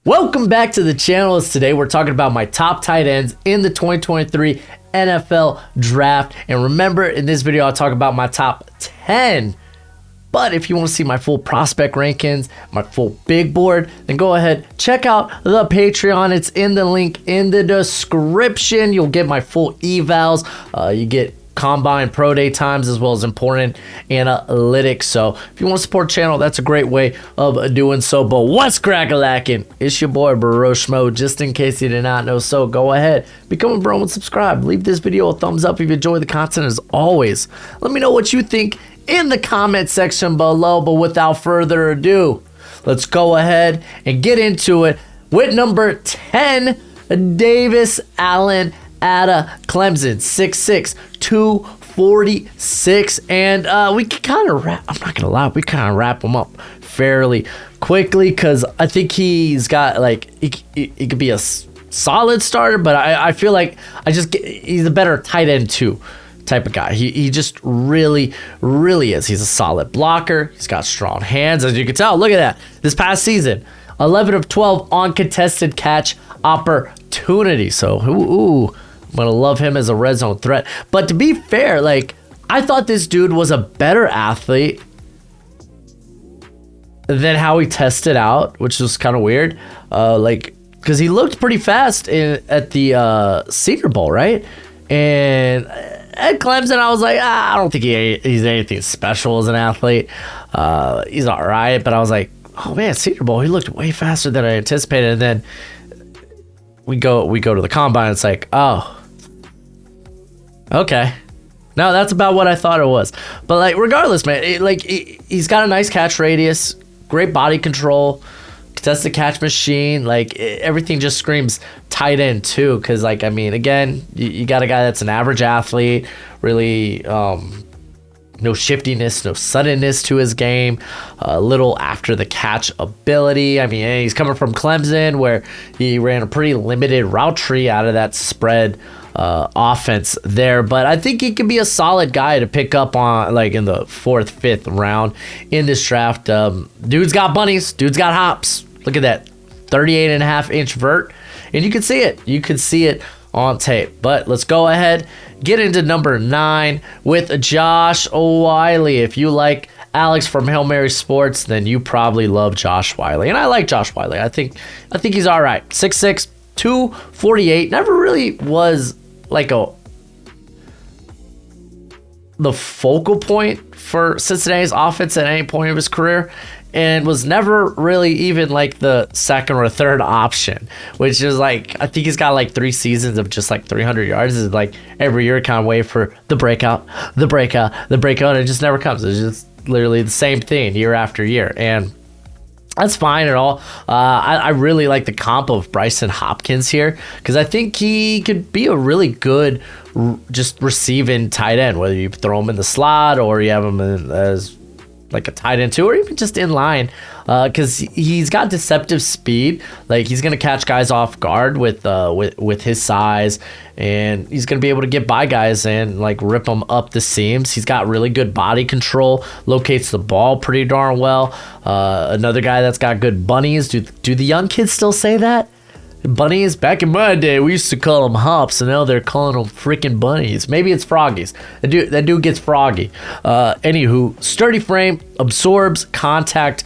Welcome back to the channel. Today we're talking about my top tight ends in the 2023 NFL draft. And remember, in this video, I'll talk about my top 10. But if you want to see my full prospect rankings, my full big board, then go ahead, check out the Patreon. It's in the link in the description. You'll get my full evals. You get combine pro day times as well as important analytics. So if you want to support the channel, that's a great way of doing so. But what's crack-a-lackin'? It's your boy Broshmo, just in case you did not know. So go ahead, become a bro and subscribe. Leave this video a thumbs up if you enjoy the content. As always, let me know what you think in the comment section below. But without further ado, let's go ahead and get into it with number 10, Davis Allen out of Clemson, 6'6", 246, and we can kind of wrap. I'm not gonna lie, we kind of wrap him up fairly quickly because I think he's got like he could be a solid starter, but I feel like he's a better tight end too type of guy. He just really is. He's a solid blocker. He's got strong hands, as you can tell. Look at that. This past season, 11 of 12 on contested catch opportunity. So I'm gonna love him as a red zone threat. But to be fair, like, I thought this dude was a better athlete than how he tested out, which was kind of weird. Because he looked pretty fast at the Senior Bowl, right? And at Clemson, I was like, I don't think he's anything special as an athlete. He's all right, but I was like, oh man, Senior Bowl, he looked way faster than I anticipated. And then we go to the combine. It's like, oh, okay. No, that's about what I thought it was. But like, regardless, man, he's got a nice catch radius, great body control, contested catch machine. Like, everything just screams tight end too. Because, like, I mean, again, you got a guy that's an average athlete, really no shiftiness, no suddenness to his game, a little after the catch ability. I mean, he's coming from Clemson where he ran a pretty limited route tree out of that spread offense there. But I think he could be a solid guy to pick up on, like, in the 4th, 5th round in this draft. Dude's got bunnies, dude's got hops. Look at that 38.5-inch vert, and you can see it. You can see it on tape. But let's go ahead, get into number 9 with Josh Wiley. If you like Alex from Hail Mary Sports, then you probably love Josh Wiley. And I like Josh Wiley. I think he's all right. 6'6", 248. Never really was like the focal point for Cincinnati's offense at any point of his career, and was never really even like the second or third option, which is like, I think he's got like 3 seasons of just like 300 yards. Is like every year kind of wait for the breakout, and it just never comes. It's just literally the same thing year after year, and that's fine at all. I really like the comp of Bryson Hopkins here, because I think he could be a really good just receiving tight end, whether you throw him in the slot or you have him as like a tight end too, or even just in line, because he's got deceptive speed. Like, he's gonna catch guys off guard with his size, and he's gonna be able to get by guys and like rip them up the seams. He's got really good body control, locates the ball pretty darn well. Another guy that's got good bunnies. Do the young kids still say that? Bunnies? Back in my day, we used to call them hops, and now they're calling them freaking bunnies. Maybe it's froggies. That dude gets froggy. Anywho, sturdy frame, absorbs contact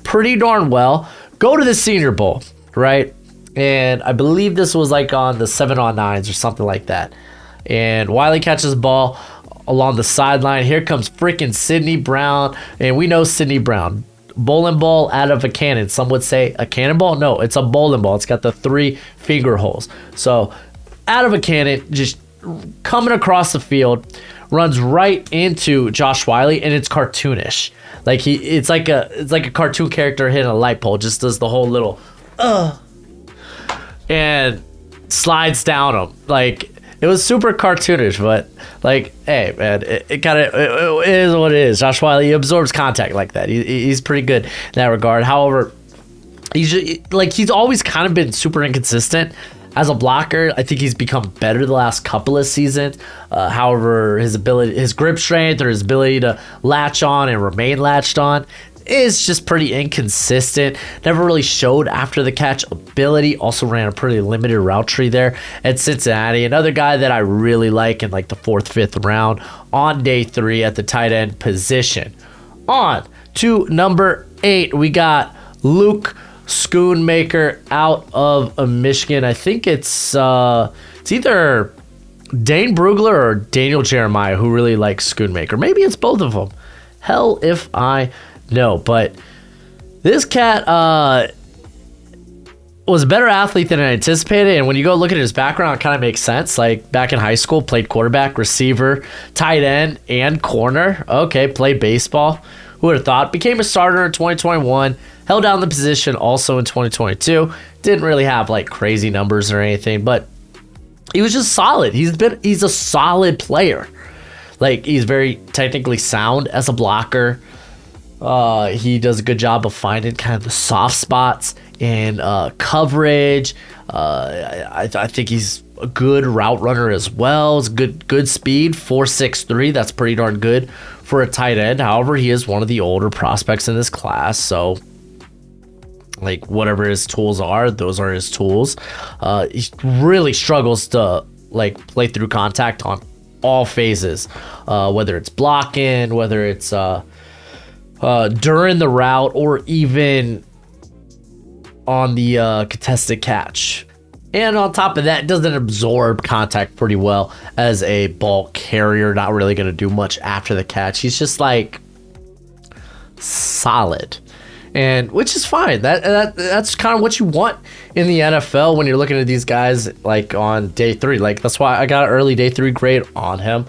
pretty darn well. Go to the Senior Bowl, right? And I believe this was like on the 7-on-9s or something like that. And Wiley catches the ball along the sideline. Here comes freaking Sidney Brown, and we know Sidney Brown. Bowling ball out of a cannon. Some would say a cannonball. No, it's a bowling ball. It's got the 3 finger holes. So out of a cannon, just coming across the field, runs right into Josh Wiley, and it's cartoonish. Like, it's like a cartoon character hitting a light pole. Just does the whole little and slides down him. Like, it was super cartoonish, but like, hey man, it is what it is. Josh Wiley, he absorbs contact like that. He's pretty good in that regard. However, he's always kind of been super inconsistent as a blocker. I think he's become better the last couple of seasons. However, his grip strength, or his ability to latch on and remain latched on, is just pretty inconsistent. Never really showed after the catch ability. Also ran a pretty limited route tree there at Cincinnati. Another guy that I really like in like the 4th, 5th round on day 3 at the tight end position. On to number 8, we got Luke Schoonmaker out of Michigan. I think it's either Dane Brugler or Daniel Jeremiah who really likes Schoonmaker. Maybe it's both of them. Hell if I know. But this cat was a better athlete than I anticipated. And when you go look at his background, it kind of makes sense. Like back in high school, played quarterback, receiver, tight end, and corner. Okay, played baseball. Who would have thought? Became a starter in 2021. Held down the position also in 2022. Didn't really have like crazy numbers or anything, but he was just solid. He's a solid player. Like he's very technically sound as a blocker. He does a good job of finding kind of the soft spots and coverage. I think he's a good route runner as well. It's good speed, 4.63. That's pretty darn good for a tight end. However, he is one of the older prospects in this class, so like whatever his tools are, those are his tools. He really struggles to like play through contact on all phases, whether it's blocking, whether it's during the route, or even on the contested catch. And on top of that, doesn't absorb contact pretty well as a ball carrier. Not really going to do much after the catch. He's just like solid, and which is fine. That's kind of what you want in the NFL when you're looking at these guys like on day 3. Like that's why I got an early day 3 grade on him,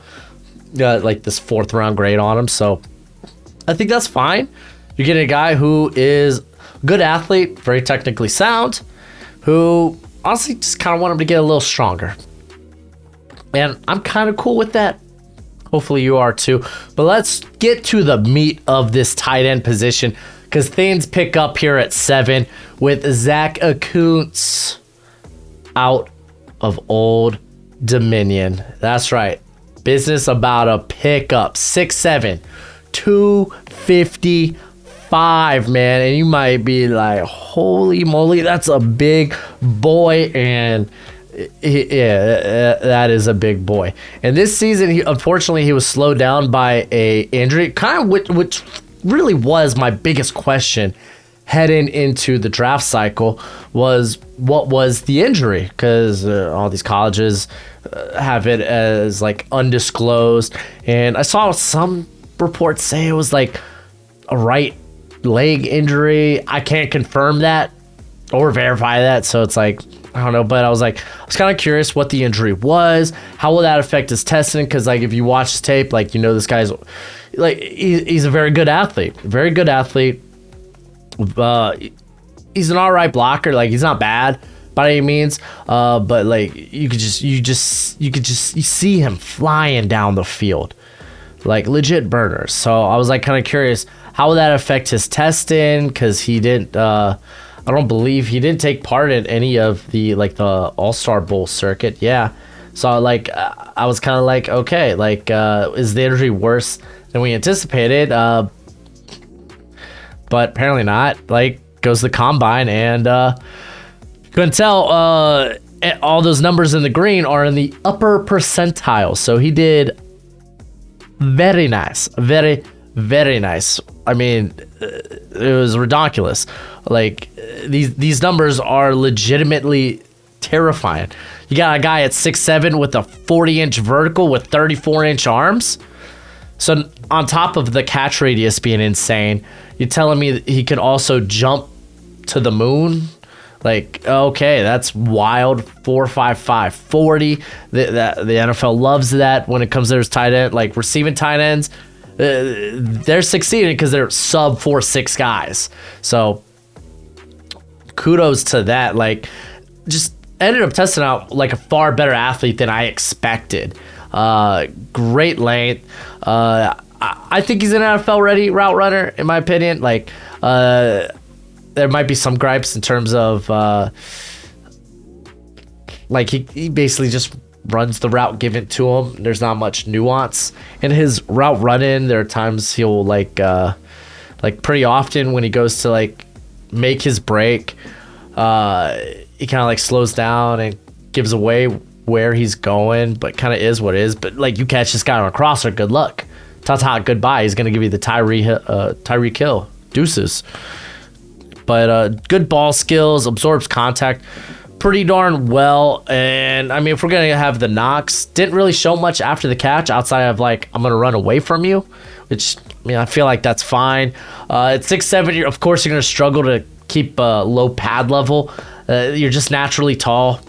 like this 4th round grade on him. So I think that's fine. You're getting a guy who is a good athlete, very technically sound, who honestly just kind of want him to get a little stronger. And I'm kind of cool with that. Hopefully you are too. But let's get to the meat of this tight end position, because things pick up here at 7 with Zack Akins out of Old Dominion. That's right. Business about to pick up. 6'7", 255, man. And you might be like, holy moly, that's a big boy. And yeah, that is a big boy. And this season, unfortunately, he was slowed down by a injury, kind of which really was my biggest question heading into the draft cycle, was what was the injury? Because all these colleges have it as like undisclosed. And I saw some reports say it was like a right leg injury. I can't confirm that or verify that, so it's like, I don't know. But I was kind of curious what the injury was. How will that affect his testing? Because like if you watch his tape, like you know this guy's like he's a very good athlete, he's an all right blocker. Like he's not bad by any means, but like you see him flying down the field, like legit burners. So I was like kind of curious, how will that affect his testing? Because he didn't. I don't believe he didn't take part in any of the like the All-Star Bowl circuit. Yeah. So like I was kind of like, okay, like is the injury worse than we anticipated? But apparently not. Like goes the combine and couldn't tell all those numbers in the green are in the upper percentile. So he did very nice. Very, very nice. I mean, it was ridiculous. Like these numbers are legitimately terrifying. You got a guy at 6'7" with a 40-inch vertical with 34-inch arms. So on top of the catch radius being insane, you're telling me that he could also jump to the moon? Like, okay, that's wild. 4.55 40. The NFL loves that when it comes to their tight end, like receiving tight ends. They're succeeding because they're sub 4.6 guys. So kudos to that. Like, just ended up testing out like a far better athlete than I expected. Great length. I think he's an NFL ready route runner, in my opinion. Like, there might be some gripes in terms of like he basically just runs the route given to him. There's not much nuance in his route running. There are times he'll like Like pretty often when he goes to like make his break, he kind of like slows down and gives away where he's going, but kind of is what it is. But like you catch this guy on a crosser, good luck. Ta-ta, goodbye. He's going to give you the Tyree kill. Deuces. But good ball skills, absorbs contact pretty darn well. And I mean, if we're going to have the knocks, didn't really show much after the catch outside of like, I'm going to run away from you, which I mean, I feel like that's fine. At 6'7", of course, you're going to struggle to keep low pad level. You're just naturally tall.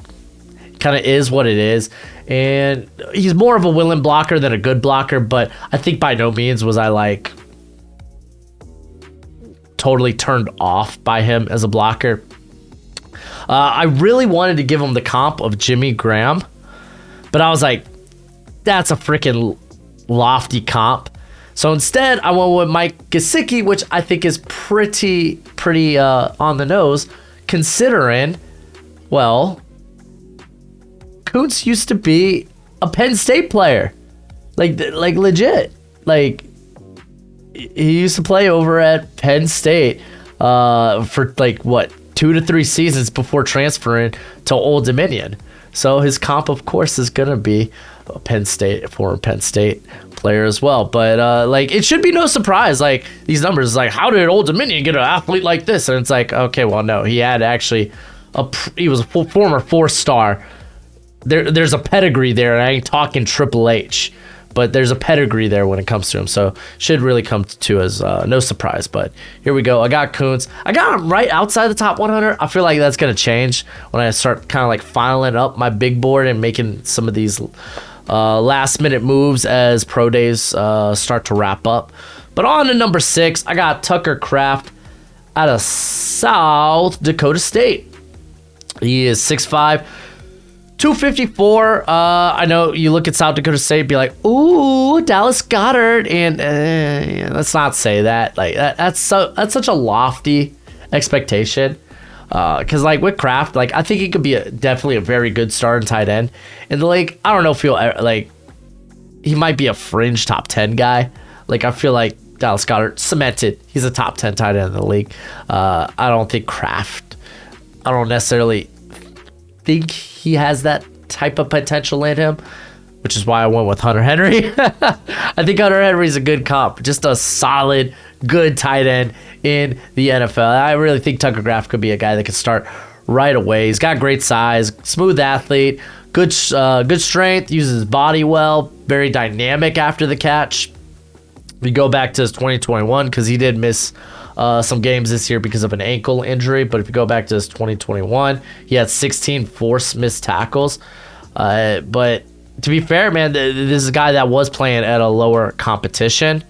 Kind of is what it is. And he's more of a willing blocker than a good blocker, but I think by no means was I like totally turned off by him as a blocker. I really wanted to give him the comp of Jimmy Graham, but I was like, that's a freaking lofty comp. So instead, I went with Mike Gesicki, which I think is pretty on the nose, considering, well, Kuntz used to be a Penn State player, like legit. Like he used to play over at Penn State for like what 2 to 3 seasons before transferring to Old Dominion. So his comp, of course, is gonna be a former Penn State player as well. But like it should be no surprise. Like these numbers, like how did Old Dominion get an athlete like this? And it's like, okay, well, no, he had actually he was a former 4-star. There's a pedigree there, and I ain't talking Triple H, but there's a pedigree there when it comes to him, so should really come to as no surprise. But here we go. I got Kuntz. I got him right outside the top 100. I feel like that's going to change when I start kind of like filing up my big board and making some of these last-minute moves as pro days start to wrap up. But on to number 6, I got Tucker Kraft out of South Dakota State. He is 6'5", 254. I know you look at South Dakota State, be like, "Ooh, Dallas Goedert," and let's not say that. Like that's such a lofty expectation. Because like with Kraft, like I think he could be definitely a very good starting tight end. And like I don't know if he'll like he might be a fringe top 10 guy. Like I feel like Dallas Goedert cemented. He's a top 10 tight end in the league. I don't think Kraft. I don't necessarily think he has that type of potential in him, which is why I went with Hunter Henry. I think Hunter Henry is a good comp, just a solid, good tight end in the NFL. I really think Tucker Kraft could be a guy that could start right away. He's got great size, smooth athlete, good strength, uses his body well, very dynamic after the catch. We go back to his 2021 because he did miss some games this year because of an ankle injury. But if you go back to his 2021, he had 16 forced missed tackles. But to be fair, man, this is a guy that was playing at a lower competition.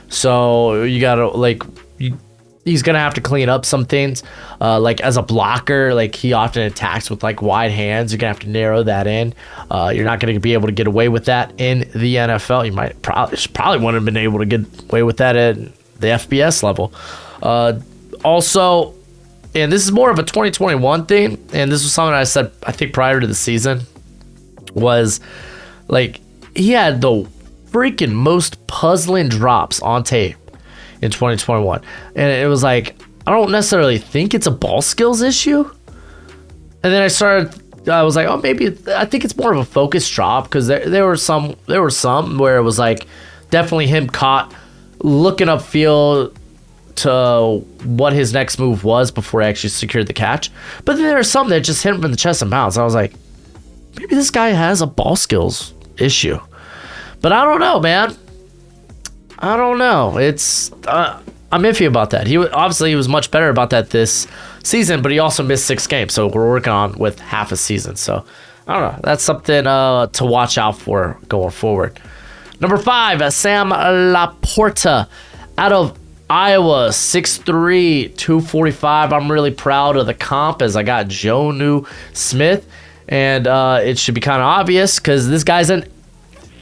So you got to, he's going to have to clean up some things. Like as a blocker, like he often attacks with like wide hands. You're going to have to narrow that in. You're not going to be able to get away with that in the NFL. You might probably wouldn't have been able to get away with that at the FBS level. Also, and this is more of a 2021 thing, and this was something I said, I think prior to the season, was like he had the freaking most puzzling drops on tape in 2021. And it was like, I don't necessarily think it's a ball skills issue. And then I was like, oh, maybe I think it's more of a focus drop, because there were some where it was like definitely him caught looking upfield to what his next move was before he actually secured the catch. But then there are some that just hit him in the chest and bounce. I was like, maybe this guy has a ball skills issue. But I don't know, man. I don't know. It's I'm iffy about that. He was much better about that this season, but he also missed 6 games, so we're working on with half a season. So I don't know. That's something to watch out for going forward. Number 5, Sam Laporta out of Iowa, 6'3", 245. I'm really proud of the comp as I got JoJo Smith. And it should be kind of obvious because this guy's an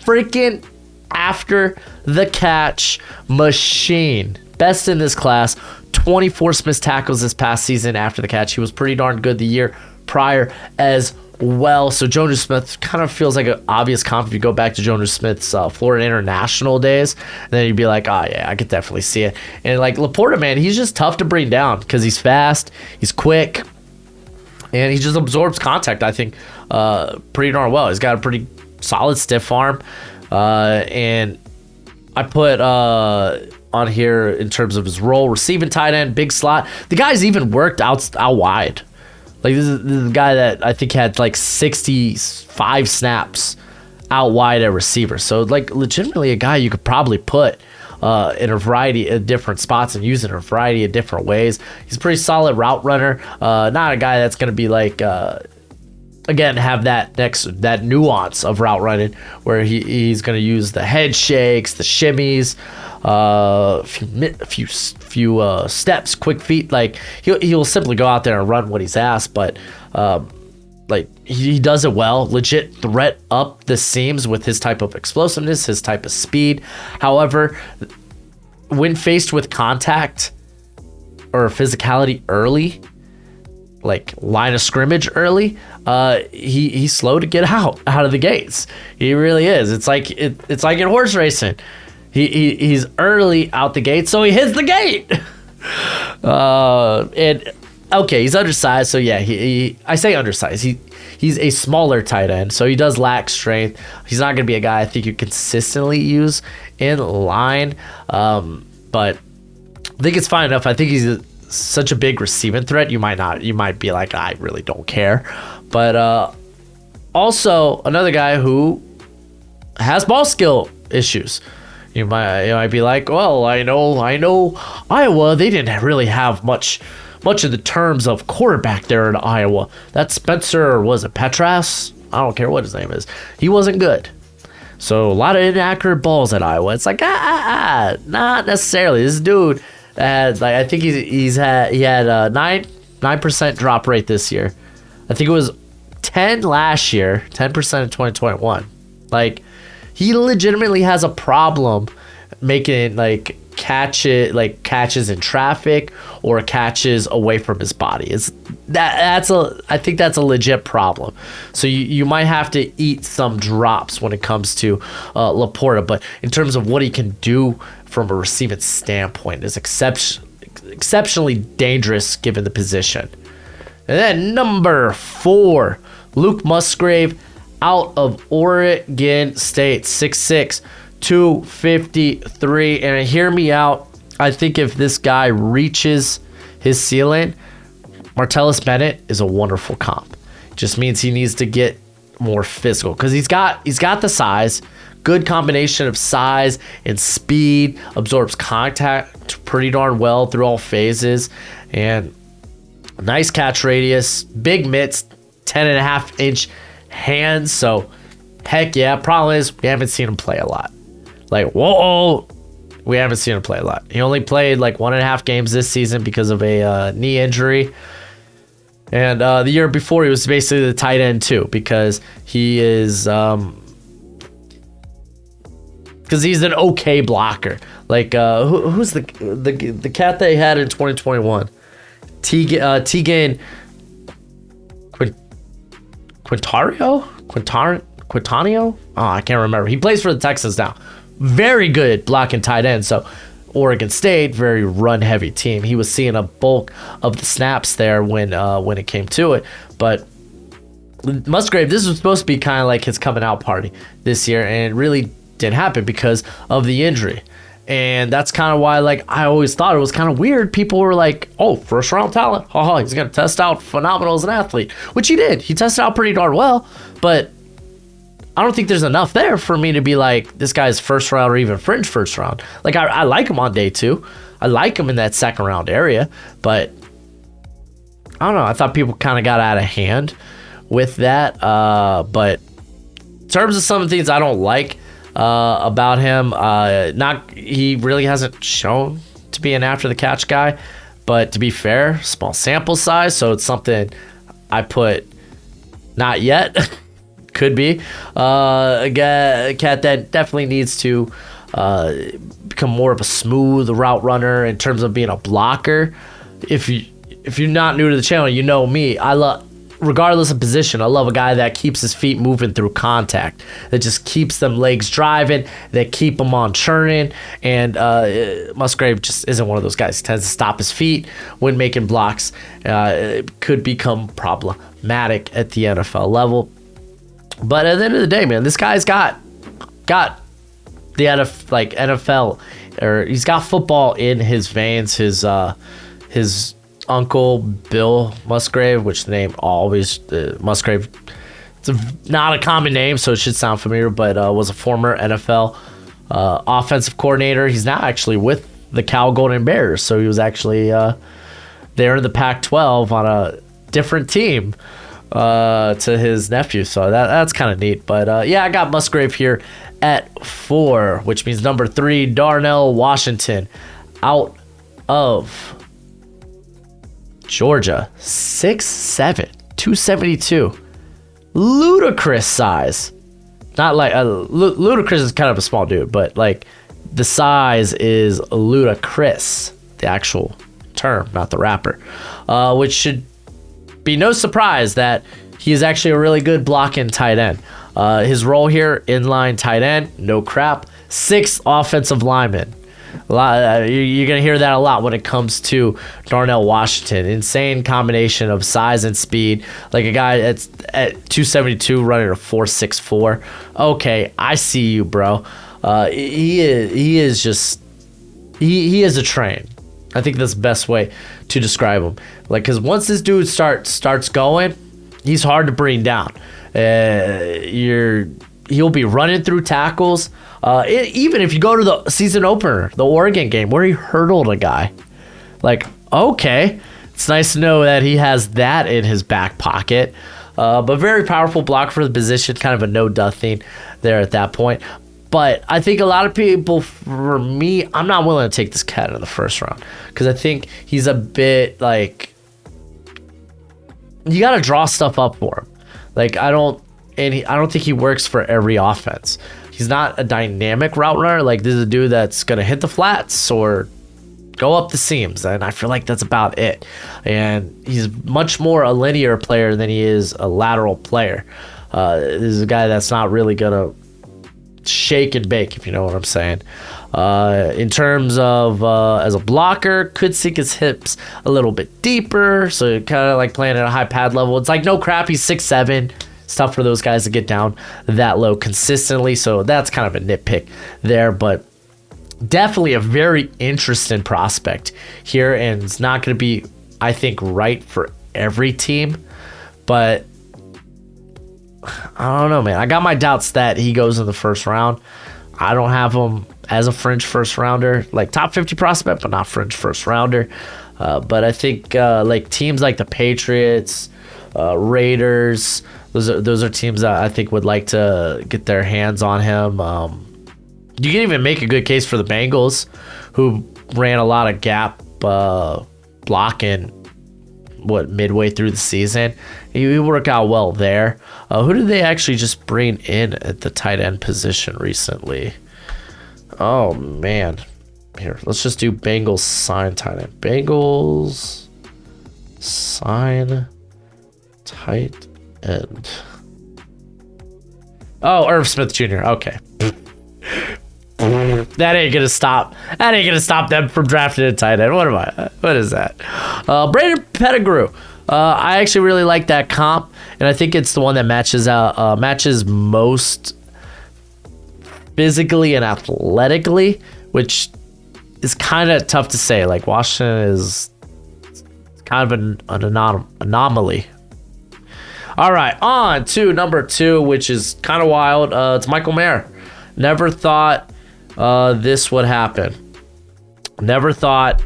freaking after the catch machine. Best in this class. 24 missed tackles this past season after the catch. He was pretty darn good the year prior as well. So JoJo Smith kind of feels like an obvious comp if you go back to JoJo Smith's Florida International days. And then you'd be like, oh yeah, I could definitely see it. And like Laporta, man, he's just tough to bring down because he's fast, he's quick, and he just absorbs contact, I think, pretty darn well. He's got a pretty solid stiff arm. And I put on here in terms of his role, receiving tight end, big slot. The guy's even worked out wide. Like this is a guy that I think had like 65 snaps out wide at receiver. So like legitimately a guy you could probably put in a variety of different spots and use in a variety of different ways. He's a pretty solid route runner. Not a guy that's going to be like, again, have that nuance of route running where he's going to use the head shakes, the shimmies, a few steps, quick feet. Like he'll simply go out there and run what he's asked, but like he does it well. Legit threat up the seams with his type of explosiveness, his type of speed. However, when faced with contact or physicality early, like line of scrimmage early, he's slow to get out of the gates. He really is. It's like in horse racing. He's early out the gate, so he hits the gate. And okay, he's undersized, so yeah, I say undersized. He's a smaller tight end, so he does lack strength. He's not going to be a guy I think you consistently use in line, but I think it's fine enough. I think he's such a big receiving threat. You might be like, I really don't care. But also another guy who has ball skill issues. You might be like, well, I know Iowa, they didn't really have much of the terms of quarterback there in Iowa. That Spencer, was it Petras? I don't care what his name is. He wasn't good. So a lot of inaccurate balls at Iowa. It's like, not necessarily. This dude had, like, I think he had a 9% drop rate this year. I think it was 10 last year, 10% in 2021. Like, he legitimately has a problem making like catches in traffic or catches away from his body. I think that's a legit problem. So you might have to eat some drops when it comes to Laporta, but in terms of what he can do from a receiving standpoint is exceptionally dangerous given the position. And then number 4, Luke Musgrave, out of Oregon State, 6'6", 253. And hear me out. I think if this guy reaches his ceiling, Martellus Bennett is a wonderful comp. Just means he needs to get more physical because he's got the size, good combination of size and speed, absorbs contact pretty darn well through all phases, and nice catch radius, big mitts, 10.5-inch hands. So heck yeah. Problem is we haven't seen him play a lot. Like, whoa, we haven't seen him play a lot. He only played like 1.5 games this season because of a knee injury. And the year before he was basically the tight end too, because he is because he's an okay blocker. Like who's the cat they had in 2021? Tegan Quintanio? Oh, I can't remember. He plays for the Texans now. Very good blocking tight end. So Oregon State, very run-heavy team. He was seeing a bulk of the snaps there when it came to it. But Musgrave, this was supposed to be kind of like his coming out party this year, and it really didn't happen because of the injury. And that's kind of why, like, I always thought it was kind of weird. People were like, oh, first-round talent. He's going to test out phenomenal as an athlete, which he did. He tested out pretty darn well, but I don't think there's enough there for me to be like, this guy's first round or even fringe first round. Like, I like him on day 2. I like him in that second round area, but I don't know. I thought people kind of got out of hand with that. But in terms of some of the things I don't like about him, he really hasn't shown to be an after the catch guy. But to be fair, small sample size, so it's something I put not yet. Could be a cat that definitely needs to become more of a smooth route runner in terms of being a blocker. If you're not new to the channel, you know me. I love regardless of position, I love a guy that keeps his feet moving through contact, that just keeps them legs driving, that keep them on churning. And Musgrave just isn't one of those guys. He tends to stop his feet when making blocks. It could become problematic at the NFL level. But at the end of the day, man, this guy's got the NFL, or he's got football in his veins. His uncle Bill Musgrave, which the name always Musgrave, not a common name, so it should sound familiar, but was a former NFL offensive coordinator. He's now actually with the Cal Golden Bears, so he was actually there in the Pac-12 on a different team to his nephew, so that's kind of neat. But yeah, I got Musgrave here at 4, which means number 3, Darnell Washington, out of Georgia, 6'7", 272, ludicrous size. Not like ludicrous is kind of a small dude, but like the size is ludicrous, the actual term, not the rapper, which should be no surprise that he is actually a really good blocking tight end. His role here, inline tight end, no crap. 6th offensive lineman. You're going to hear that a lot when it comes to Darnell Washington. Insane combination of size and speed. Like a guy that's at 272 running a 4.64. Okay, I see you, bro. He is a train. I think that's the best way to describe him. Like, because once this dude starts going, he's hard to bring down. He'll be running through tackles. Even if you go to the season opener, the Oregon game, where he hurdled a guy. Like, okay, it's nice to know that he has that in his back pocket. But very powerful block for the position, kind of a no-nothing there at that point. But I think a lot of people, for me, I'm not willing to take this cat in the first round because I think he's a bit like, you got to draw stuff up for him. Like, I don't think he works for every offense. He's not a dynamic route runner. Like, this is a dude that's going to hit the flats or go up the seams, and I feel like that's about it. And he's much more a linear player than he is a lateral player. This is a guy that's not really going to shake and bake, if you know what I'm saying. In terms of as a blocker, could sink his hips a little bit deeper, so kind of like playing at a high pad level. It's like no crap, he's 6'7". It's tough for those guys to get down that low consistently, so that's kind of a nitpick there, but definitely a very interesting prospect here, and it's not going to be, I think, right for every team, but I don't know, man. I got my doubts that he goes in the first round. I don't have him as a fringe first rounder, like top 50 prospect, but not fringe first rounder. But I think like teams like the Patriots, Raiders, those are teams that I think would like to get their hands on him. You can even make a good case for the Bengals, who ran a lot of gap blocking midway through the season. He worked out well there. Who did they actually just bring in at the tight end position recently? Oh man, here, let's just do Bengals sign tight end. Bengals sign tight end. Oh, Irv Smith Jr. Okay. That ain't gonna stop them from drafting a tight end. What is that? Brandon Pettigrew. I actually really like that comp, and I think it's the one that matches most physically and athletically, which is kind of tough to say. Like, Washington is kind of an anomaly. All right, on to number 2, which is kind of wild. It's Michael Mayer. Never thought this would happen. Never thought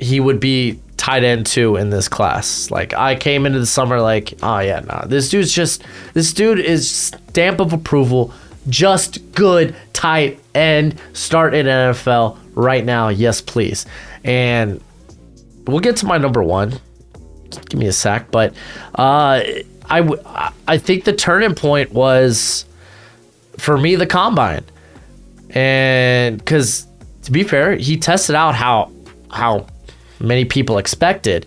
he would be tight end 2 in this class. Like, I came into the summer like, oh yeah, nah. This dude is stamp of approval, just good tight end, start in NFL right now, yes please. And we'll get to my number 1. Just give me a sec, but I think the turning point was, for me, the combine. And because, to be fair, he tested out how many people expected.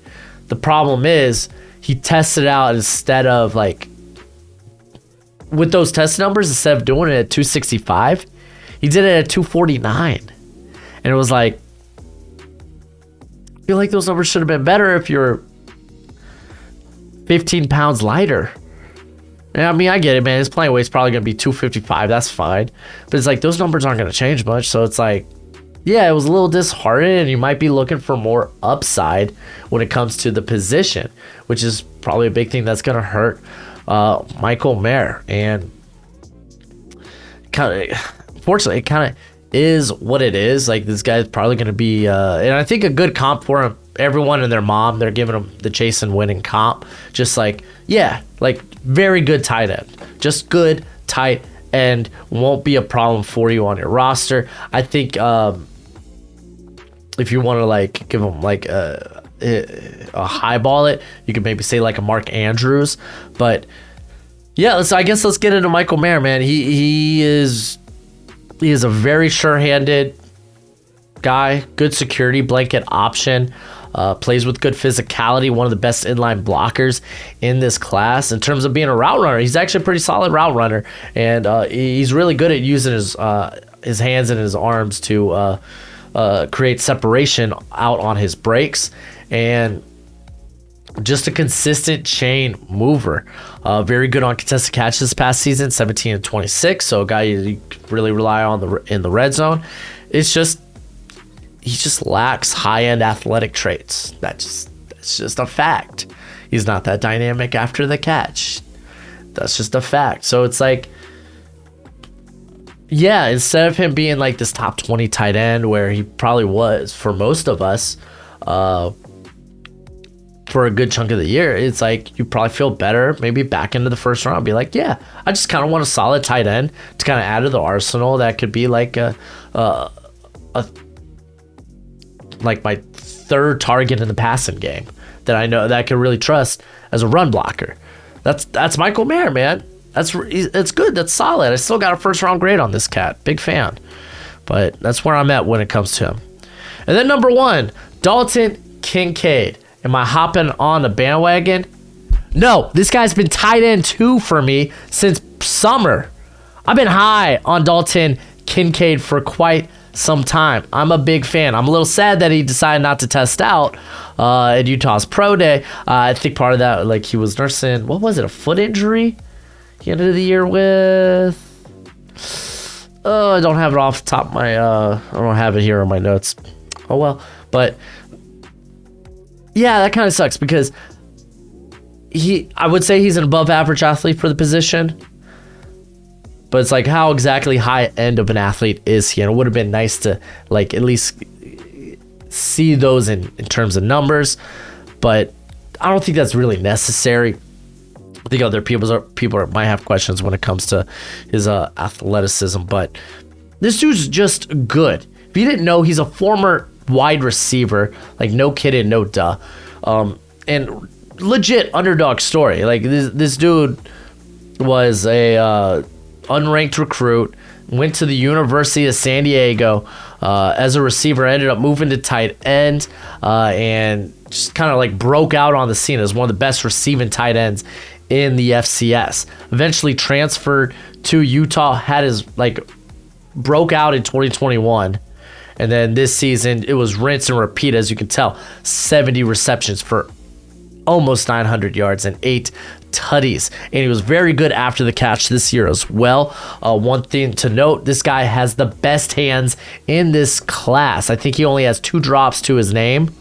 The problem is he tested out instead of like with those test numbers, instead of doing it at 265, he did it at 249. And it was like, I feel like those numbers should have been better if you're 15 pounds lighter. And I mean, I get it, man. His playing weight's probably going to be 255. That's fine. But it's like, those numbers aren't going to change much. So it's like, yeah, it was a little disheartening, and you might be looking for more upside when it comes to the position, which is probably a big thing that's going to hurt Michael Mayer. And kind of, fortunately, it kind of is what it is. Like, this guy's probably going to be, and I think a good comp for him. Everyone and their mom, they're giving him the Jason Winning comp. Just like, yeah, like very good tight end. Just good tight end. Won't be a problem for you on your roster. I think if you want to like give him like a highball it, you could maybe say like a Mark Andrews. But yeah, I guess let's get into Michael Mayer, man. He is a very sure-handed guy, good security blanket option. Plays with good physicality, one of the best inline blockers in this class. In terms of being a route runner, he's actually a pretty solid route runner, and he's really good at using his hands and his arms to create separation out on his breaks, and just a consistent chain mover. Very good on contested catches this past season, 17 and 26. So a guy you really rely on in the red zone. It's just he just lacks high-end athletic traits. That's just a fact. He's not that dynamic after the catch. That's just a fact. So it's like, yeah, instead of him being like this top 20 tight end where he probably was for most of us for a good chunk of the year, it's like you probably feel better maybe back into the first round. Be like, yeah, I just kind of want a solid tight end to kind of add to the arsenal that could be like like my third target in the passing game that I know that I can really trust as a run blocker. That's Michael Mayer, man. It's good. That's solid. I still got a first round grade on this cat. Big fan. But that's where I'm at when it comes to him. And then number 1, Dalton Kincaid. Am I hopping on the bandwagon? No, this guy's been tight end 2 for me since summer. I've been high on Dalton Kincaid for quite some time. I'm a big fan. I'm a little sad that he decided not to test out at Utah's Pro Day. I think part of that, like, he was nursing, what was it, a foot injury he ended the year with? I don't have it off the top of my, I don't have it here on my notes. Oh well. But yeah, that kind of sucks because I would say he's an above average athlete for the position. But it's like, how exactly high end of an athlete is he? And it would have been nice to like at least see those in terms of numbers. But I don't think that's really necessary. I think other people might have questions when it comes to his athleticism. But this dude's just good. If you didn't know, he's a former wide receiver. Like, no kidding, no duh. And legit underdog story. Like, this dude was a unranked recruit, went to the University of San Diego as a receiver, ended up moving to tight end, and just kind of like broke out on the scene as one of the best receiving tight ends in the FCS. Eventually transferred to Utah, had his broke out in 2021, and then this season it was rinse and repeat. As you can tell, 70 receptions for almost 900 yards and 8 tutties, and he was very good after the catch this year as well. One thing to note, this guy has the best hands in this class. I think he only has 2 drops to his name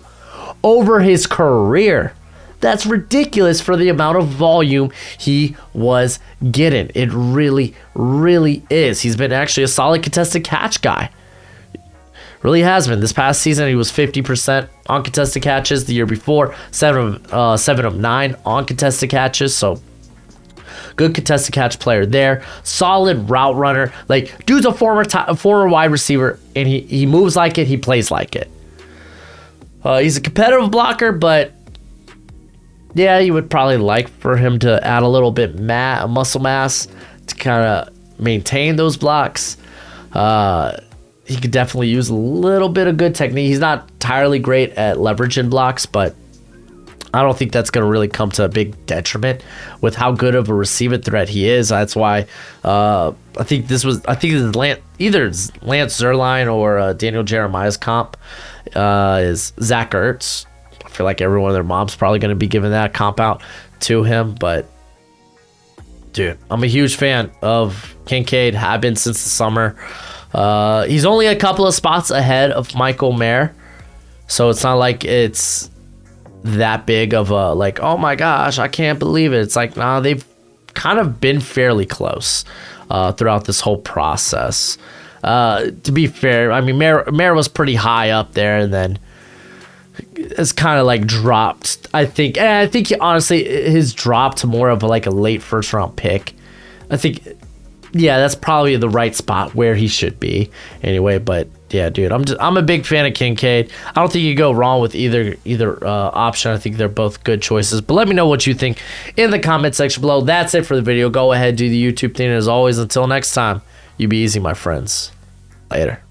over his career. That's ridiculous for the amount of volume he was getting. It really, really is. He's been actually a solid contested catch guy. Really has been. This past season, he was 50% on contested catches. The year before, 7 of 9 on contested catches. So, good contested catch player there. Solid route runner. Like, dude's a former wide receiver, and he moves like it. He plays like it. He's a competitive blocker, but yeah, you would probably like for him to add a little bit muscle mass to kind of maintain those blocks. He could definitely use a little bit of good technique. He's not entirely great at leveraging blocks, but I don't think that's going to really come to a big detriment with how good of a receiver threat he is. That's why I think this is either Lance Zierlein or Daniel Jeremiah's comp is Zach Ertz. I feel like everyone and their mom's probably going to be giving that comp out to him. But, dude, I'm a huge fan of Kincaid. Have been since the summer. He's only a couple of spots ahead of Michael Mayer. So it's not like it's that big of a like, oh my gosh, I can't believe it. It's like, nah, they've kind of been fairly close throughout this whole process. To be fair, I mean, Mayer was pretty high up there, and then it's kind of like dropped. I think honestly his drop to more of a late first round pick. I think, yeah, that's probably the right spot where he should be anyway. But yeah, dude, I'm a big fan of Kincaid. I don't think you go wrong with either option. I think they're both good choices. But let me know what you think in the comment section below. That's it for the video. Go ahead, do the YouTube thing. As always, until next time, you be easy, my friends. Later.